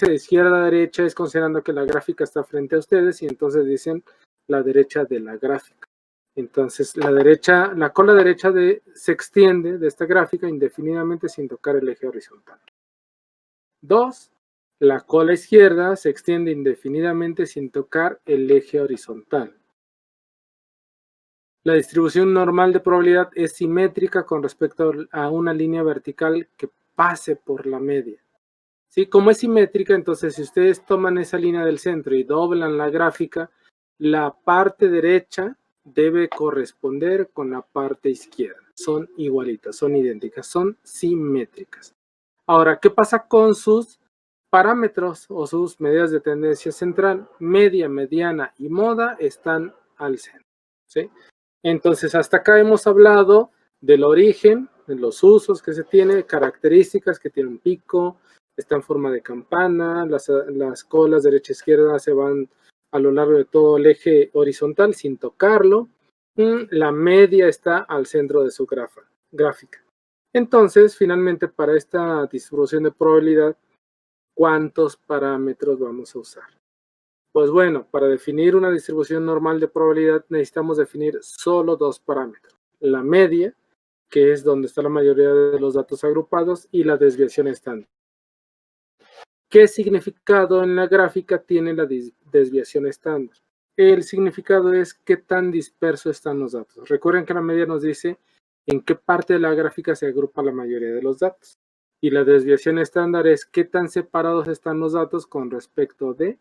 de izquierda a derecha es considerando que la gráfica está frente a ustedes y entonces dicen la derecha de la gráfica. Entonces la cola derecha se extiende de esta gráfica indefinidamente sin tocar el eje horizontal. 2. La cola izquierda se extiende indefinidamente sin tocar el eje horizontal. La distribución normal de probabilidad es simétrica con respecto a una línea vertical que pase por la media. ¿Sí? Como es simétrica, entonces si ustedes toman esa línea del centro y doblan la gráfica, la parte derecha debe corresponder con la parte izquierda. Son igualitas, son idénticas, son simétricas. Ahora, ¿qué pasa con sus parámetros o sus medidas de tendencia central? Media, mediana y moda están al centro. ¿Sí? Entonces, hasta acá hemos hablado del origen, de los usos que se tiene, características que tiene un pico, está en forma de campana, las colas derecha e izquierda se van a lo largo de todo el eje horizontal sin tocarlo. La media está al centro de su gráfica. Entonces, finalmente, para esta distribución de probabilidad, ¿cuántos parámetros vamos a usar? Pues bueno, para definir una distribución normal de probabilidad necesitamos definir solo dos parámetros. La media, que es donde está la mayoría de los datos agrupados, y la desviación estándar. ¿Qué significado en la gráfica tiene la desviación estándar? El significado es qué tan dispersos están los datos. Recuerden que la media nos dice en qué parte de la gráfica se agrupa la mayoría de los datos. Y la desviación estándar es qué tan separados están los datos con respecto de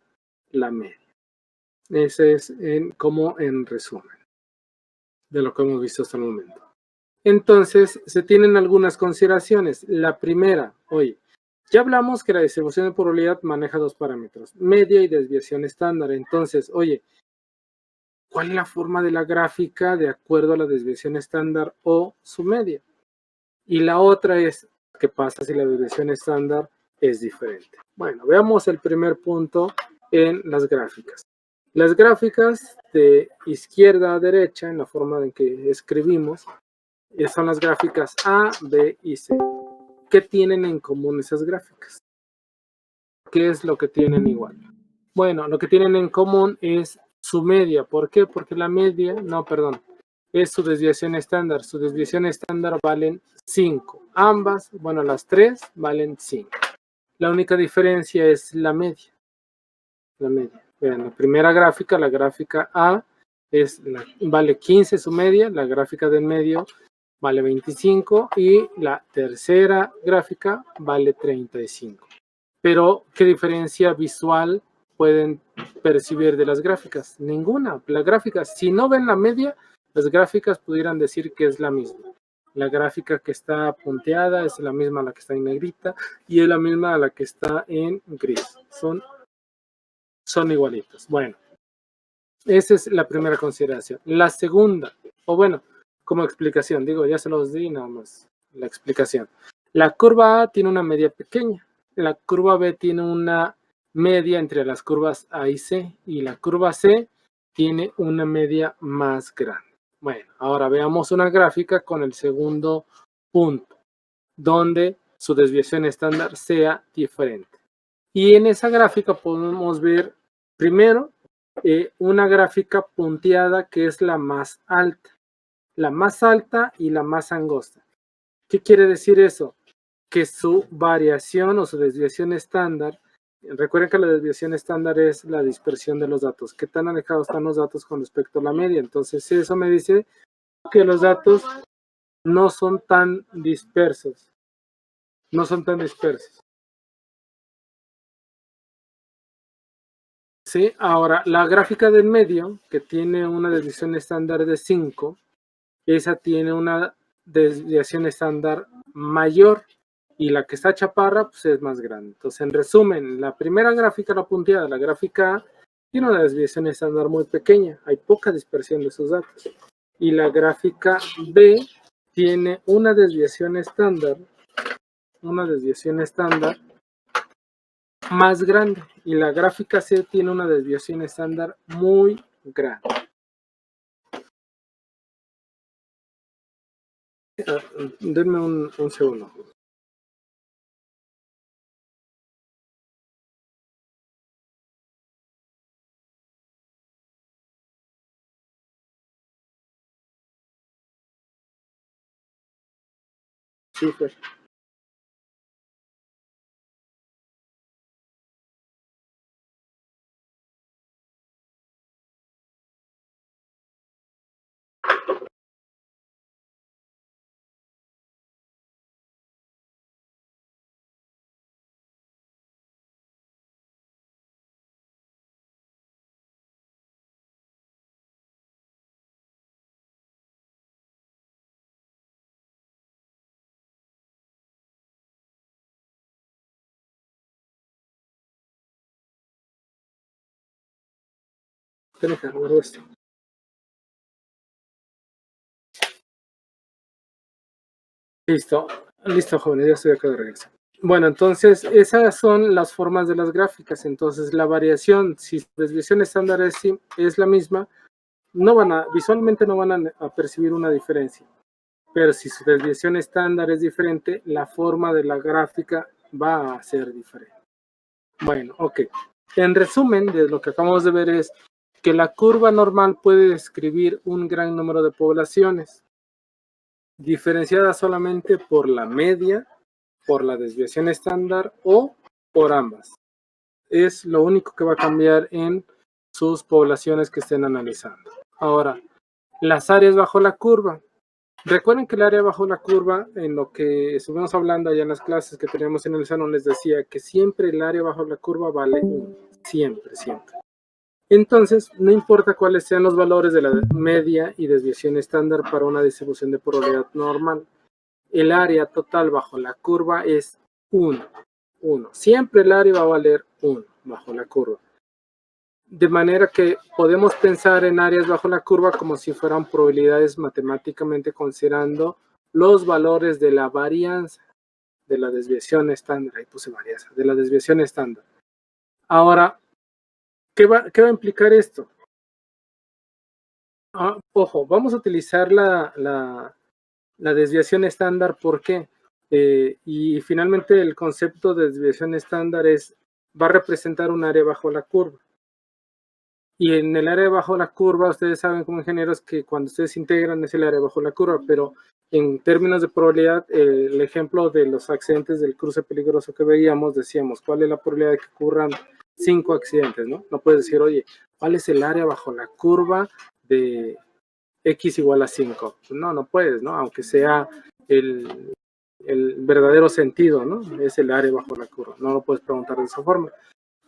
la media. Ese es como en resumen de lo que hemos visto hasta el momento. Entonces, se tienen algunas consideraciones. La primera, oye, ya hablamos que la distribución de probabilidad maneja dos parámetros, media y desviación estándar. Entonces, oye, ¿cuál es la forma de la gráfica de acuerdo a la desviación estándar o su media? Y la otra es, ¿qué pasa si la desviación estándar es diferente? Bueno, veamos el primer punto en las gráficas. Las gráficas de izquierda a derecha, en la forma en que escribimos, son las gráficas A, B y C. ¿Qué tienen en común esas gráficas? ¿Qué es lo que tienen igual? Bueno, lo que tienen en común es su media. ¿Por qué? Porque la media, es su desviación estándar. Su desviación estándar valen 5. Ambas, bueno, las tres valen 5. La única diferencia es la media. La media. Vean, la primera gráfica, la gráfica A, vale 15 su media, la gráfica del medio vale 25 y la tercera gráfica vale 35. Pero, ¿qué diferencia visual pueden percibir de las gráficas? Ninguna. La gráfica, si no ven la media, las gráficas pudieran decir que es la misma. La gráfica que está punteada es la misma a la que está en negrita y es la misma a la que está en gris. Son igualitas. Bueno, esa es la primera consideración. La segunda, o bueno, como explicación, digo, ya se los di nada más la explicación. La curva A tiene una media pequeña, la curva B tiene una media entre las curvas A y C, y la curva C tiene una media más grande. Bueno, ahora veamos una gráfica con el segundo punto, donde su desviación estándar sea diferente. Y en esa gráfica podemos ver primero una gráfica punteada que es la más alta y la más angosta. ¿Qué quiere decir eso? Que su variación o su desviación estándar, recuerden que la desviación estándar es la dispersión de los datos, qué tan alejados están los datos con respecto a la media. Entonces eso me dice que los datos no son tan dispersos, ¿sí? Ahora, la gráfica del medio, que tiene una desviación estándar de 5, esa tiene una desviación estándar mayor y la que está chaparra pues es más grande. Entonces, en resumen, la primera gráfica, la punteada, la gráfica A, tiene una desviación estándar muy pequeña, hay poca dispersión de sus datos. Y la gráfica B tiene una desviación estándar más grande y la gráfica C tiene una desviación estándar muy grande. Denme un segundo. Sí, Fer. Tiene que guardar esto. Listo, listo, jóvenes, ya estoy acá de regreso. Bueno, entonces esas son las formas de las gráficas. Entonces la variación, si su desviación estándar es la misma, visualmente no van a percibir una diferencia. Pero si su desviación estándar es diferente, la forma de la gráfica va a ser diferente. Bueno, ok. En resumen, de lo que acabamos de ver es que la curva normal puede describir un gran número de poblaciones, diferenciadas solamente por la media, por la desviación estándar o por ambas. Es lo único que va a cambiar en sus poblaciones que estén analizando. Ahora, las áreas bajo la curva. Recuerden que el área bajo la curva, en lo que estuvimos hablando allá en las clases que teníamos en el salón, les decía que siempre el área bajo la curva vale 1. Siempre, siempre. Entonces, no importa cuáles sean los valores de la media y desviación estándar para una distribución de probabilidad normal, el área total bajo la curva es 1. 1. Siempre el área va a valer 1 bajo la curva. De manera que podemos pensar en áreas bajo la curva como si fueran probabilidades matemáticamente considerando los valores de la varianza de la desviación estándar. Ahí puse varianza, de la desviación estándar. Ahora, ¿qué va a implicar esto? Ojo, vamos a utilizar la desviación estándar. ¿Por qué? Y finalmente el concepto de desviación estándar va a representar un área bajo la curva. Y en el área bajo la curva, ustedes saben como ingenieros que cuando ustedes integran es el área bajo la curva, pero en términos de probabilidad, el ejemplo de los accidentes del cruce peligroso que veíamos, decíamos, ¿cuál es la probabilidad de que ocurran 5 accidentes? ¿No? Puedes decir, oye, ¿cuál es el área bajo la curva de X igual a 5? Pues no puedes, ¿no? Aunque sea el verdadero sentido, ¿no? Es el área bajo la curva, no lo puedes preguntar de esa forma.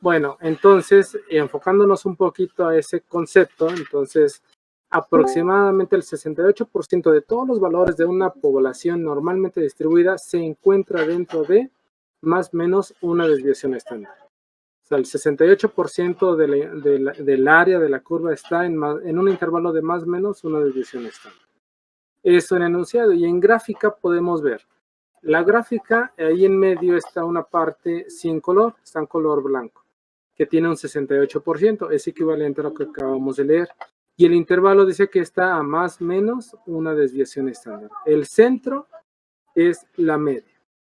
Bueno, entonces, enfocándonos un poquito a ese concepto, entonces, aproximadamente el 68% de todos los valores de una población normalmente distribuida se encuentra dentro de más o menos una desviación estándar. O sea, el 68% del área de la curva está en un intervalo de más o menos una desviación estándar. Eso en enunciado. Y en gráfica podemos ver. La gráfica, ahí en medio está una parte sin color, está en color blanco, que tiene un 68%, es equivalente a lo que acabamos de leer. Y el intervalo dice que está a más o menos una desviación estándar. El centro es la media,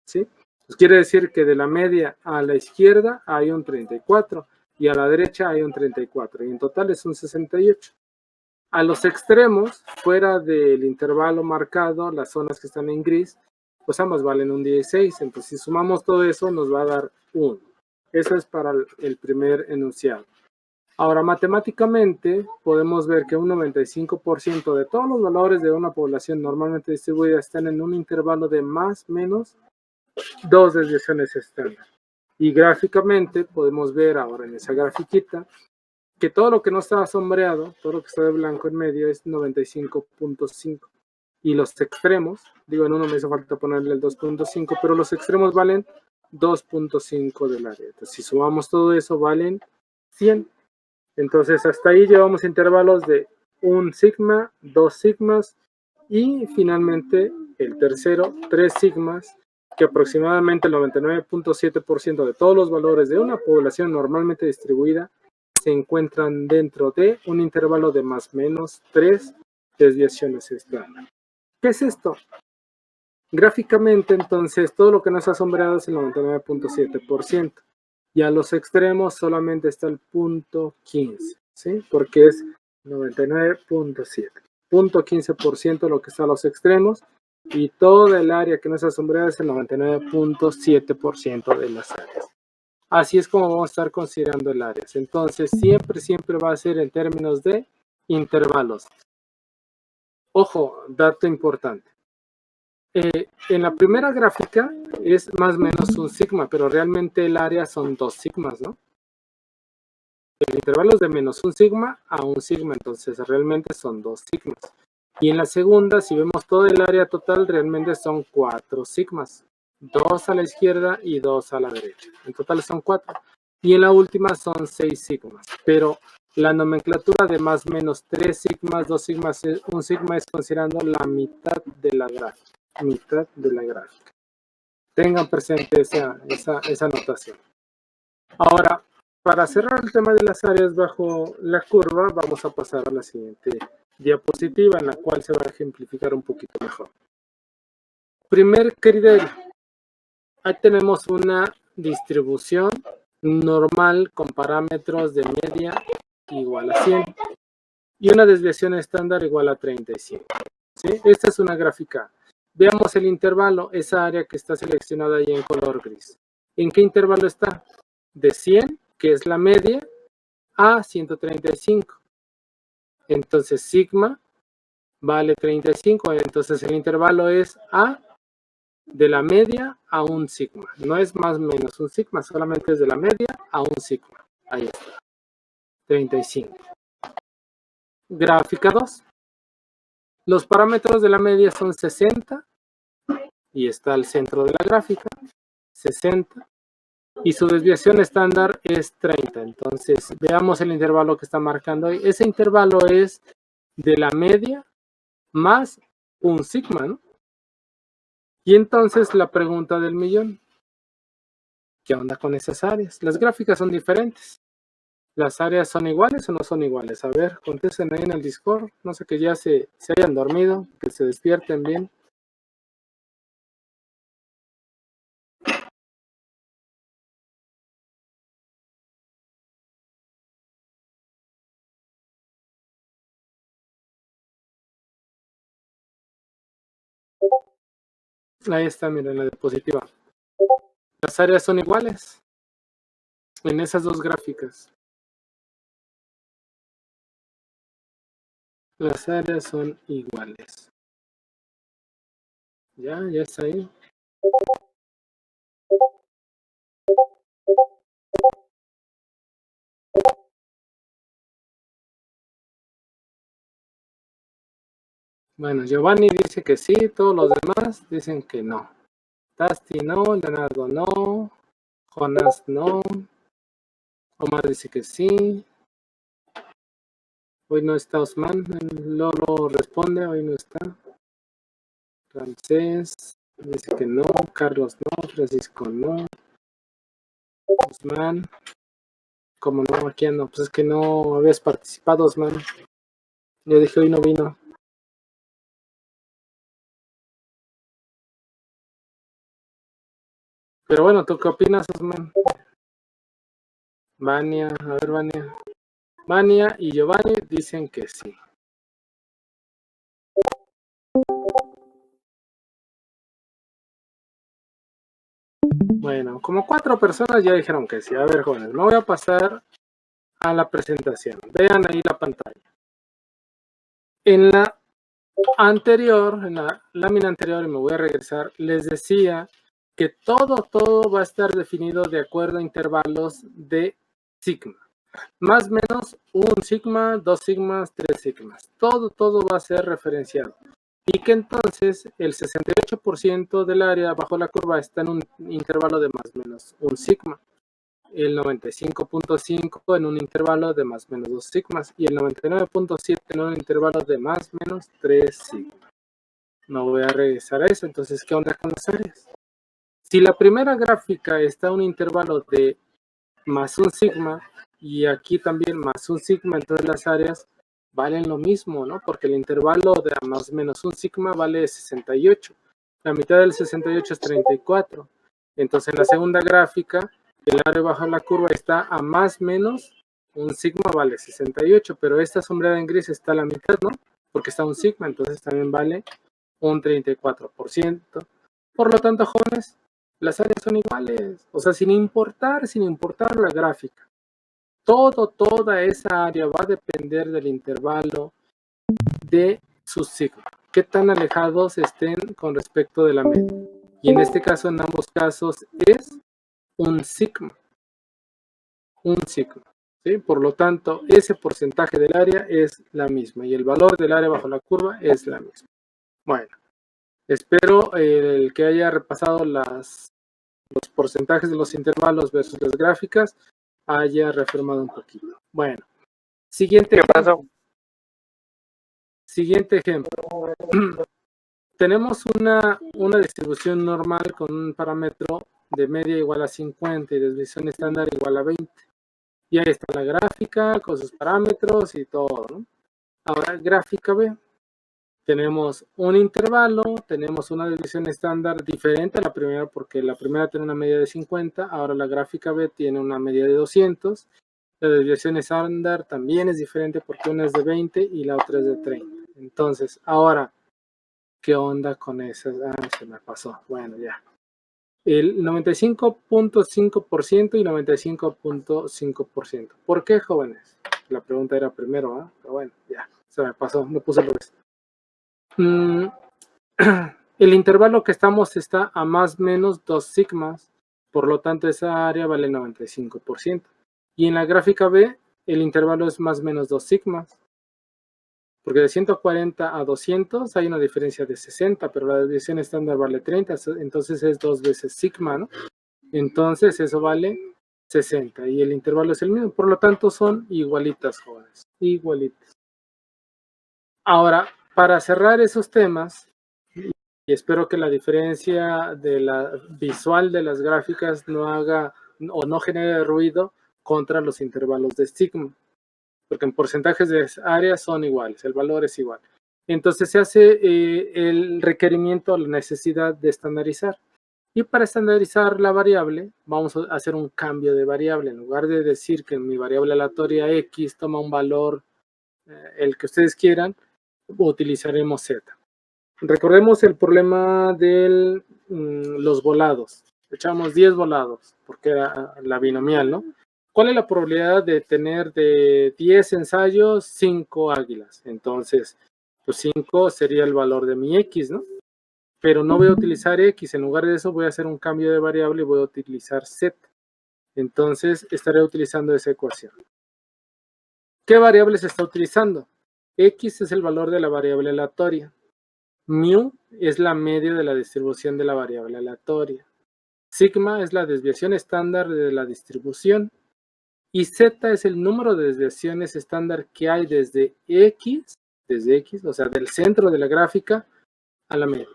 ¿sí? Pues quiere decir que de la media a la izquierda hay un 34 y a la derecha hay un 34 y en total es un 68. A los extremos, fuera del intervalo marcado, las zonas que están en gris, pues ambas valen un 16. Entonces, si sumamos todo eso, nos va a dar 1. Eso es para el primer enunciado. Ahora, matemáticamente, podemos ver que un 95% de todos los valores de una población normalmente distribuida están en un intervalo de más o menos 2 desviaciones estándar. Y gráficamente, podemos ver ahora en esa grafiquita, que todo lo que no está sombreado, todo lo que está de blanco en medio es 95.5. Y los extremos, digo, en uno me hizo falta ponerle el 2.5, pero los extremos valen 2.5 del área. Entonces, si sumamos todo eso, valen 100. Entonces, hasta ahí llevamos intervalos de 1 sigma, 2 sigmas y finalmente el tercero, 3 sigmas, que aproximadamente el 99.7% de todos los valores de una población normalmente distribuida se encuentran dentro de un intervalo de más o menos 3 desviaciones estándar. ¿Qué es esto? Gráficamente, entonces, todo lo que no está sombreado es el 99.7%. Y a los extremos solamente está el punto 15, ¿sí? Porque es 99.7. Punto 15% lo que está a los extremos Y toda el área que no está sombreada es el 99.7% de las áreas. Así es como vamos a estar considerando el área. Entonces, siempre va a ser en términos de intervalos. Ojo, dato importante. En la primera gráfica es más o menos un sigma, pero realmente el área son 2 sigmas, ¿no? El intervalo es de menos un sigma a un sigma, entonces realmente son 2 sigmas. Y en la segunda, si vemos todo el área total, realmente son 4 sigmas. 2 a la izquierda y 2 a la derecha. En total son 4. Y en la última son 6 sigmas. Pero la nomenclatura de más o menos 3 sigmas, 2 sigmas, 1 sigma es considerando la mitad de la gráfica. Mitad de la gráfica. Tengan presente esa notación. Ahora, para cerrar el tema de las áreas bajo la curva, vamos a pasar a la siguiente diapositiva, en la cual se va a ejemplificar un poquito mejor. Primer criterio. Ahí tenemos una distribución normal con parámetros de media igual a 100 y una desviación estándar igual a 35. ¿Sí? Esta es una gráfica. Veamos el intervalo, esa área que está seleccionada ahí en color gris. ¿En qué intervalo está? De 100, que es la media, a 135. Entonces, sigma vale 35. Entonces, el intervalo es A de la media a un sigma. No es más o menos un sigma, solamente es de la media a un sigma. Ahí está. 35. Gráfica 2. Los parámetros de la media son 60 y está al centro de la gráfica. 60. Y su desviación estándar es 30. Entonces, veamos el intervalo que está marcando ahí. Ese intervalo es de la media más un sigma, ¿no? Y entonces la pregunta del millón. ¿Qué onda con esas áreas? Las gráficas son diferentes. ¿Las áreas son iguales o no son iguales? A ver, contesten ahí en el Discord. No sé, que ya se hayan dormido, que se despierten bien. Ahí está, miren, la diapositiva. Las áreas son iguales en esas dos gráficas. Las áreas son iguales. Ya está ahí. Bueno, Giovanni dice que sí, todos los demás dicen que no. Tasti no, Leonardo no, Jonas no, Omar dice que sí. Hoy no está Osman, Lolo responde, hoy no está. Ramsés dice que no, Carlos no, Francisco no, Osman, como no, aquí no, pues es que no habías participado, Osman. Yo dije hoy no vino. Pero bueno, ¿tú qué opinas, Osman? Vania, a ver, Vania. Vania y Giovanni dicen que sí. Bueno, como 4 personas ya dijeron que sí. A ver, jóvenes, me voy a pasar a la presentación. Vean ahí la pantalla. En la anterior, en la lámina anterior, y me voy a regresar, les decía que todo va a estar definido de acuerdo a intervalos de sigma. Más o menos un sigma, 2 sigmas, 3 sigmas. Todo va a ser referenciado. Y que entonces el 68% del área bajo la curva está en un intervalo de más o menos un sigma. El 95.5 en un intervalo de más o menos 2 sigmas. Y el 99.7 en un intervalo de más o menos 3 sigmas. No voy a regresar a eso. Entonces, ¿qué onda con las áreas? Si la primera gráfica está en un intervalo de más un sigma, y aquí también más un sigma, entonces las áreas valen lo mismo, ¿no? Porque el intervalo de más o menos un sigma vale 68. La mitad del 68 es 34. Entonces en la segunda gráfica, el área bajo la curva está a más menos un sigma vale 68, pero esta sombreada en gris está a la mitad, ¿no? Porque está un sigma, entonces también vale un 34%. Por lo tanto, jóvenes, las áreas son iguales, o sea, sin importar la gráfica. Toda esa área va a depender del intervalo de su sigma. Qué tan alejados estén con respecto de la media. Y en este caso, en ambos casos, es un sigma. Un sigma. ¿Sí? Por lo tanto, ese porcentaje del área es la misma y el valor del área bajo la curva es la misma. Bueno, espero el que haya repasado los porcentajes de los intervalos versus las gráficas haya reafirmado un poquito. Bueno, siguiente ejemplo. Siguiente ejemplo. Tenemos una distribución normal con un parámetro de media igual a 50 y desviación estándar igual a 20. Y ahí está la gráfica con sus parámetros y todo, ¿no? Ahora, gráfica B. Tenemos un intervalo, tenemos una desviación estándar diferente a la primera porque la primera tiene una media de 50, ahora la gráfica B tiene una media de 200. La desviación estándar también es diferente porque una es de 20 y la otra es de 30. Entonces, ahora, ¿qué onda con esas? Se me pasó. Bueno, ya. El 95.5% y 95.5%. ¿Por qué, jóvenes? La pregunta era primero, ¿eh? Pero bueno, ya. Se me pasó, me puse el revés. El intervalo que estamos está a más o menos 2 sigmas, por lo tanto esa área vale 95%. Y en la gráfica B, el intervalo es más o menos 2 sigmas, porque de 140 a 200 hay una diferencia de 60, pero la desviación estándar vale 30, entonces es 2 veces sigma, ¿no? Entonces eso vale 60 y el intervalo es el mismo, por lo tanto son igualitas, jóvenes, igualitas. Ahora, para cerrar esos temas, y espero que la diferencia de la visual de las gráficas no haga o no genere ruido contra los intervalos de sigma, porque en porcentajes de áreas son iguales, el valor es igual. Entonces se hace el requerimiento, la necesidad de estandarizar. Y para estandarizar la variable, vamos a hacer un cambio de variable. En lugar de decir que mi variable aleatoria X toma un valor, el que ustedes quieran, utilizaremos Z. Recordemos el problema de los volados. Echamos 10 volados, porque era la binomial, ¿no? ¿Cuál es la probabilidad de tener de 10 ensayos 5 águilas? Entonces, pues 5 sería el valor de mi X, ¿no? Pero no voy a utilizar X, en lugar de eso voy a hacer un cambio de variable y voy a utilizar Z. Entonces, estaré utilizando esa ecuación. ¿Qué variable se está utilizando? X es el valor de la variable aleatoria. Mu es la media de la distribución de la variable aleatoria. Sigma es la desviación estándar de la distribución. Y Z es el número de desviaciones estándar que hay desde X, o sea, del centro de la gráfica a la media.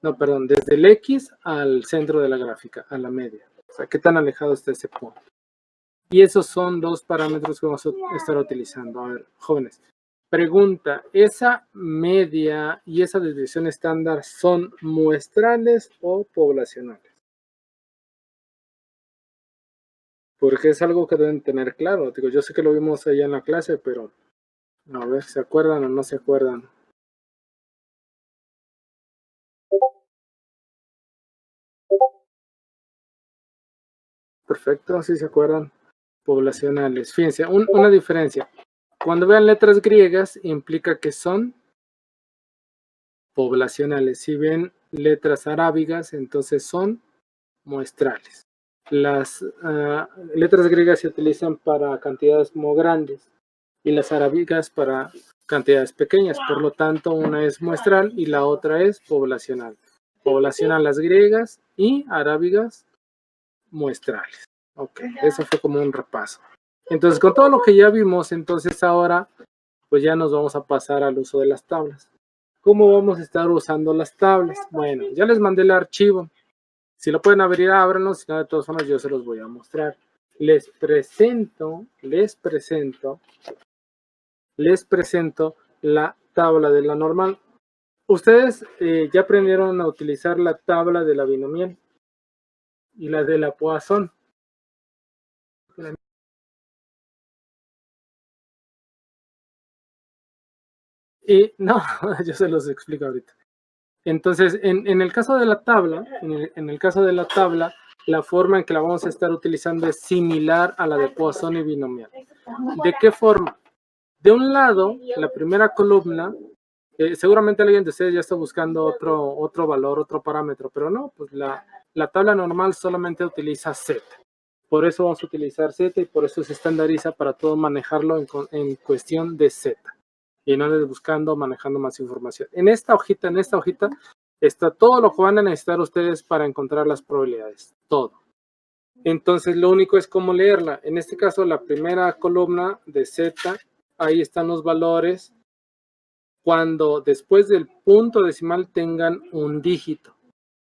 No, perdón, desde el X al centro de la gráfica, a la media. O sea, qué tan alejado está ese punto. Y esos son dos parámetros que vamos a estar utilizando. A ver, jóvenes. Pregunta, ¿esa media y esa desviación estándar son muestrales o poblacionales? Porque es algo que deben tener claro. Digo, yo sé que lo vimos allá en la clase, pero a ver, ¿se acuerdan o no se acuerdan? Perfecto, sí se acuerdan. Poblacionales. Fíjense, una diferencia. Cuando vean letras griegas, implica que son poblacionales. Si ven letras arábigas, entonces son muestrales. Las letras griegas se utilizan para cantidades muy grandes y las arábigas para cantidades pequeñas. Por lo tanto, una es muestral y la otra es poblacional. Poblacional las griegas y arábigas muestrales. Ok, eso fue como un repaso. Entonces, con todo lo que ya vimos, entonces ahora pues ya nos vamos a pasar al uso de las tablas. ¿Cómo vamos a estar usando las tablas? Bueno, ya les mandé el archivo. Si lo pueden abrir, ábranlo, si no, de todas formas yo se los voy a mostrar. Les presento la tabla de la normal. Ustedes ya aprendieron a utilizar la tabla de la binomial y la de la Poisson. La, Y no, yo se los explico ahorita. Entonces, en el caso de la tabla, en el caso de la tabla, la forma en que la vamos a estar utilizando es similar a la de Poisson y binomial. ¿De qué forma? De un lado, la primera columna, seguramente alguien de ustedes ya está buscando otro valor, otro parámetro, pero no, pues la tabla normal solamente utiliza Z. Por eso vamos a utilizar Z y por eso se estandariza para todo manejarlo en cuestión de Z. Y no andes buscando, manejando más información. En esta hojita está todo lo que van a necesitar ustedes para encontrar las probabilidades. Todo. Entonces, lo único es cómo leerla. En este caso, la primera columna de Z, ahí están los valores cuando después del punto decimal tengan un dígito.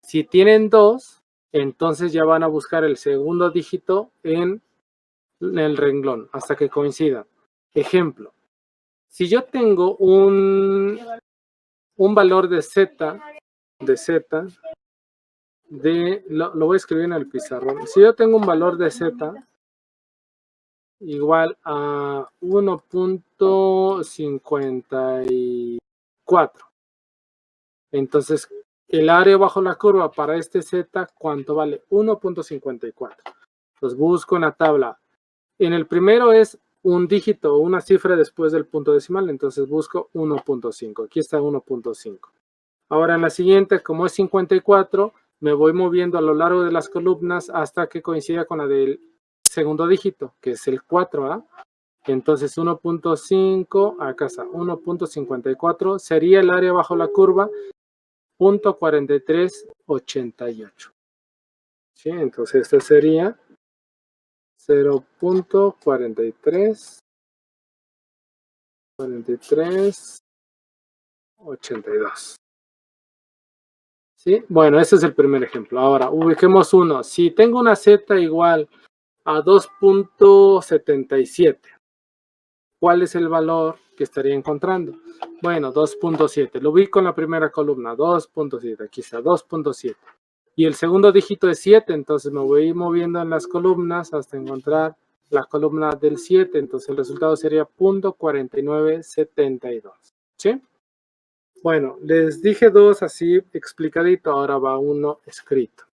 Si tienen 2, entonces ya van a buscar el segundo dígito en el renglón hasta que coincidan. Ejemplo, si yo tengo un valor de Z, lo voy a escribir en el pizarrón. Si yo tengo un valor de Z igual a 1.54, entonces el área bajo la curva para este Z, ¿cuánto vale? 1.54. Entonces busco en la tabla. En el primero es un dígito o una cifra después del punto decimal, entonces busco 1.5. Aquí está 1.5. Ahora en la siguiente, como es 54, me voy moviendo a lo largo de las columnas hasta que coincida con la del segundo dígito, que es el 4, ¿ah? Entonces 1.5, acá está, 1.54 sería el área bajo la curva, 0.4388. ¿Sí? Entonces este sería 0.4382. ¿Sí? Bueno, ese es el primer ejemplo. Ahora, ubiquemos uno. Si tengo una Z igual a 2.77, ¿cuál es el valor que estaría encontrando? Bueno, 2.7. Lo ubico en la primera columna, 2.7. Aquí está, 2.7. Y el segundo dígito es 7, entonces me voy moviendo en las columnas hasta encontrar la columna del 7. Entonces el resultado sería 0.4972. ¿Sí? Bueno, les dije dos así explicadito, ahora va uno escrito.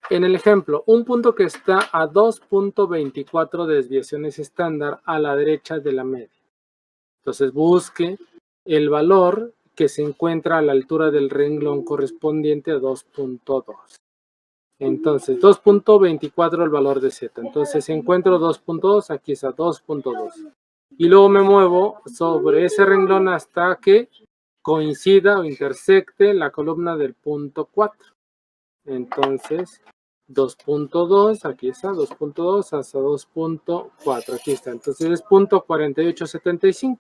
En el ejemplo, un punto que está a 2.24 desviaciones estándar a la derecha de la media. Entonces busque el valor que se encuentra a la altura del renglón correspondiente a 2.2. Entonces, 2.24 el valor de Z. Entonces, si encuentro 2.2, aquí está 2.2. Y luego me muevo sobre ese renglón hasta que coincida o intersecte la columna del punto 4. Entonces, 2.2, aquí está, 2.2 hasta 2.4, aquí está. Entonces es 0.4875.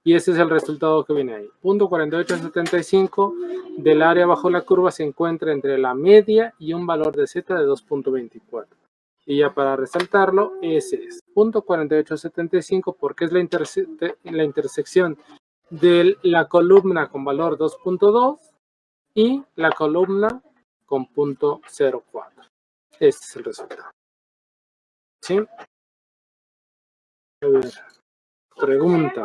Y ese es el resultado que viene ahí. 0.4875 del área bajo la curva se encuentra entre la media y un valor de Z de 2.24. Y ya para resaltarlo, ese es 0.4875 porque es la intersección de la columna con valor 2.2 y la columna con 0.04. Este es el resultado. ¿Sí? A ver, pregunta.